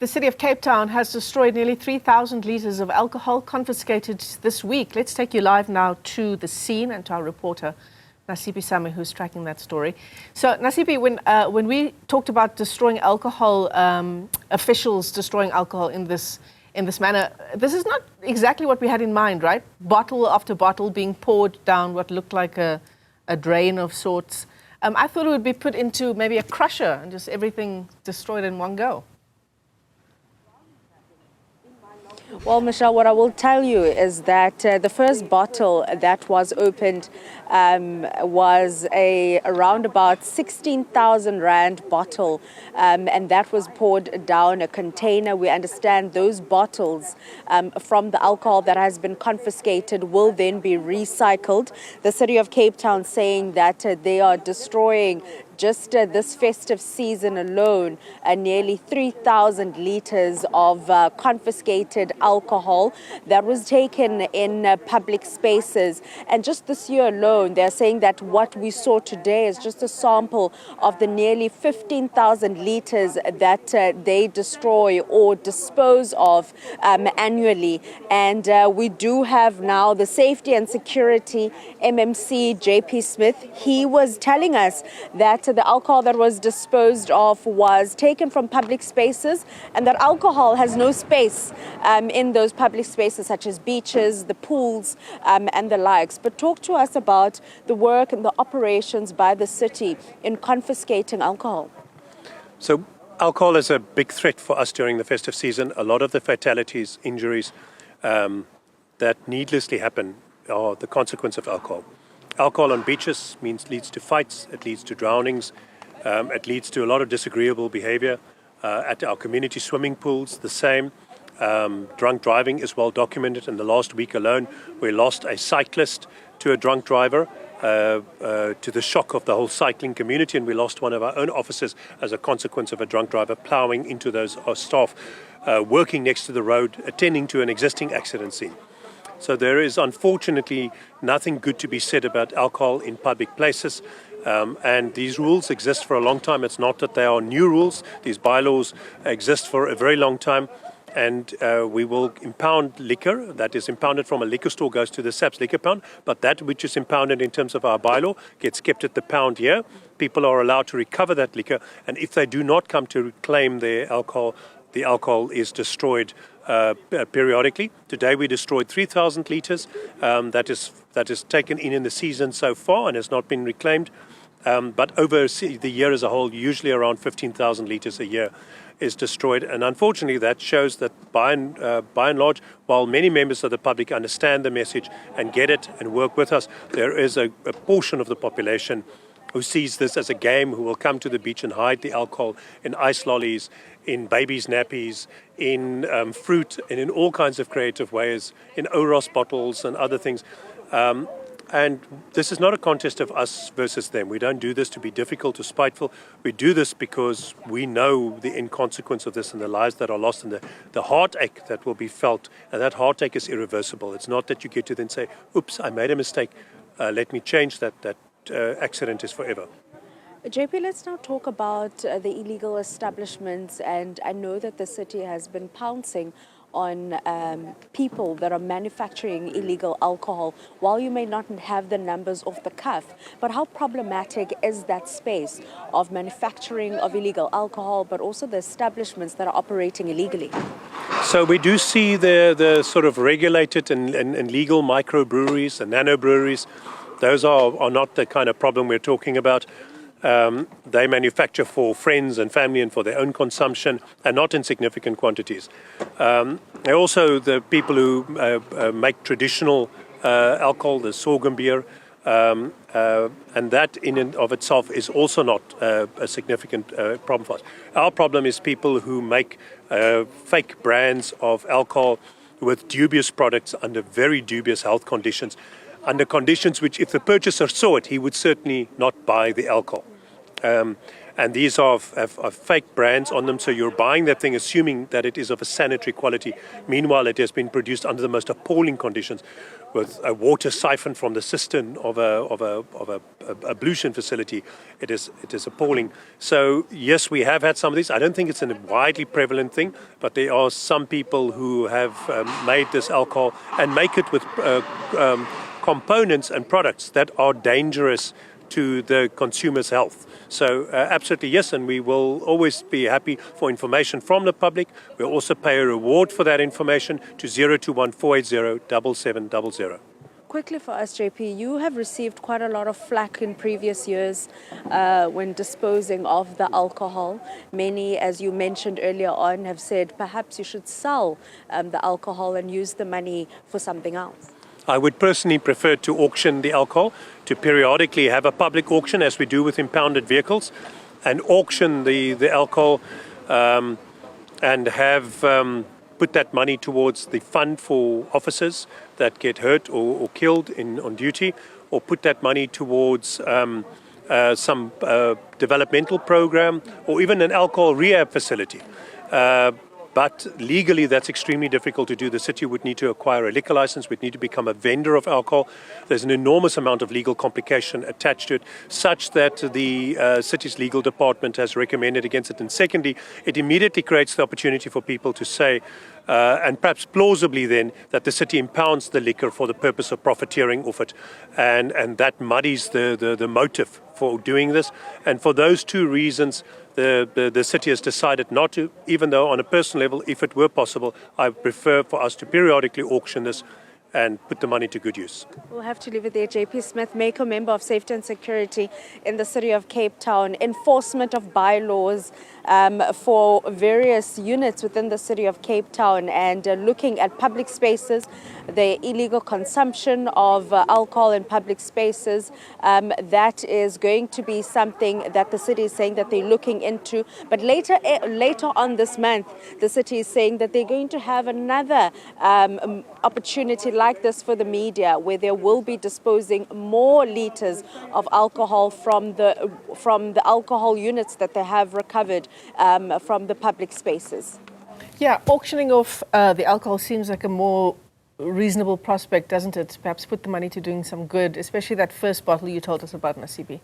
The city of Cape Town has destroyed nearly 3,000 litres of alcohol confiscated this week. Let's take you live now to the scene and to our reporter, Nasiphi Same, who's tracking that story. So, Nasiphi, when we talked about destroying alcohol, officials destroying alcohol in this manner, this is not exactly what we had in mind, right? Bottle after bottle being poured down what looked like a drain of sorts. I thought it would be put into maybe a crusher and just everything destroyed in one go. Well, Michelle, what I will tell you is that the first bottle that was opened was around about 16,000 Rand bottle, and that was poured down a container. We understand those bottles from the alcohol that has been confiscated will then be recycled. The city of Cape Town saying that they are destroying just this festive season alone, nearly 3,000 litres of confiscated alcohol that was taken in public spaces. And just this year alone, they're saying that what we saw today is just a sample of the nearly 15,000 litres that they destroy or dispose of annually. And we do have now the Safety and Security MMC, JP Smith. He was telling us that the alcohol that was disposed of was taken from public spaces, and that alcohol has no space in those public spaces such as beaches, the pools, and the likes. But talk to us about the work and the operations by the city in confiscating alcohol. So alcohol is a big threat for us during the festive season. A lot of the fatalities, injuries that needlessly happen are the consequence of alcohol. Alcohol on beaches leads to fights, it leads to drownings, it leads to a lot of disagreeable behavior. At our community swimming pools, the same. Drunk driving is well documented. In the last week alone, we lost a cyclist to a drunk driver, to the shock of the whole cycling community, and we lost one of our own officers as a consequence of a drunk driver ploughing into those staff working next to the road, attending to an existing accident scene. So there is unfortunately nothing good to be said about alcohol in public places, and these rules exist for a long time. It's not that they are new rules. These bylaws exist for a very long time, and we will impound liquor that is impounded from a liquor store goes to the SAPS liquor pound, but that which is impounded in terms of our bylaw gets kept at the pound here. People are allowed to recover that liquor, and if they do not come to reclaim their alcohol, the alcohol is destroyed periodically. Today we destroyed 3,000 litres that is taken in the season so far and has not been reclaimed. But over the year as a whole, usually around 15,000 litres a year is destroyed. And unfortunately, that shows that by and large, while many members of the public understand the message and get it and work with us, there is a portion of the population who sees this as a game, who will come to the beach and hide the alcohol in ice lollies, in babies' nappies, in fruit, and in all kinds of creative ways, in Oros bottles and other things. And this is not a contest of us versus them. We don't do this to be difficult or spiteful. We do this because we know the inconsequence of this and the lives that are lost and the heartache that will be felt. And that heartache is irreversible. It's not that you get to then say, oops, I made a mistake. Let me change that accident is forever. JP, let's now talk about the illegal establishments, and I know that the city has been pouncing on people that are manufacturing illegal alcohol. While you may not have the numbers off the cuff, but how problematic is that space of manufacturing of illegal alcohol, but also the establishments that are operating illegally? So we do see the sort of regulated and legal microbreweries and nano breweries. Those are not the kind of problem we're talking about. They manufacture for friends and family and for their own consumption, and not in significant quantities. They're also the people who make traditional alcohol, the sorghum beer, and that in and of itself is also not a significant problem for us. Our problem is people who make fake brands of alcohol with dubious products under very dubious health conditions, under conditions which, if the purchaser saw it, he would certainly not buy the alcohol. And these are fake brands on them, so you're buying that thing assuming that it is of a sanitary quality. Meanwhile, it has been produced under the most appalling conditions. with a water siphoned from the cistern of a ablution facility. It is appalling. So yes, we have had some of these. I don't think it's a widely prevalent thing, but there are some people who have made this alcohol and make it with components and products that are dangerous to the consumer's health. So absolutely yes, and we will always be happy for information from the public. We'll also pay a reward for that information to 021 480 7700. Quickly for us, JP, you have received quite a lot of flack in previous years when disposing of the alcohol. Many, as you mentioned earlier on, have said perhaps you should sell the alcohol and use the money for something else. I would personally prefer to auction the alcohol, to periodically have a public auction as we do with impounded vehicles, and auction the alcohol and have put that money towards the fund for officers that get hurt or killed on duty, or put that money towards some developmental program, or even an alcohol rehab facility. But legally, that's extremely difficult to do. The city would need to acquire a liquor license, would need to become a vendor of alcohol. There's an enormous amount of legal complication attached to it, such that the city's legal department has recommended against it. And secondly, it immediately creates the opportunity for people to say, and perhaps plausibly then, that the city impounds the liquor for the purpose of profiteering off it. And that muddies the motive for doing this. And for those two reasons, the city has decided not to, even though on a personal level, if it were possible, I would prefer for us to periodically auction this and put the money to good use. We'll have to leave it there. JP Smith, Maker, Member of Safety and Security in the City of Cape Town. Enforcement of bylaws for various units within the City of Cape Town, and looking at public spaces, the illegal consumption of alcohol in public spaces. That is going to be something that the city is saying that they're looking into. But later on this month, the city is saying that they're going to have another opportunity like this for the media, where they will be disposing more litres of alcohol from the alcohol units that they have recovered from the public spaces. Yeah, auctioning off the alcohol seems like a more reasonable prospect, doesn't it? Perhaps put the money to doing some good, especially that first bottle you told us about, Nasiphi.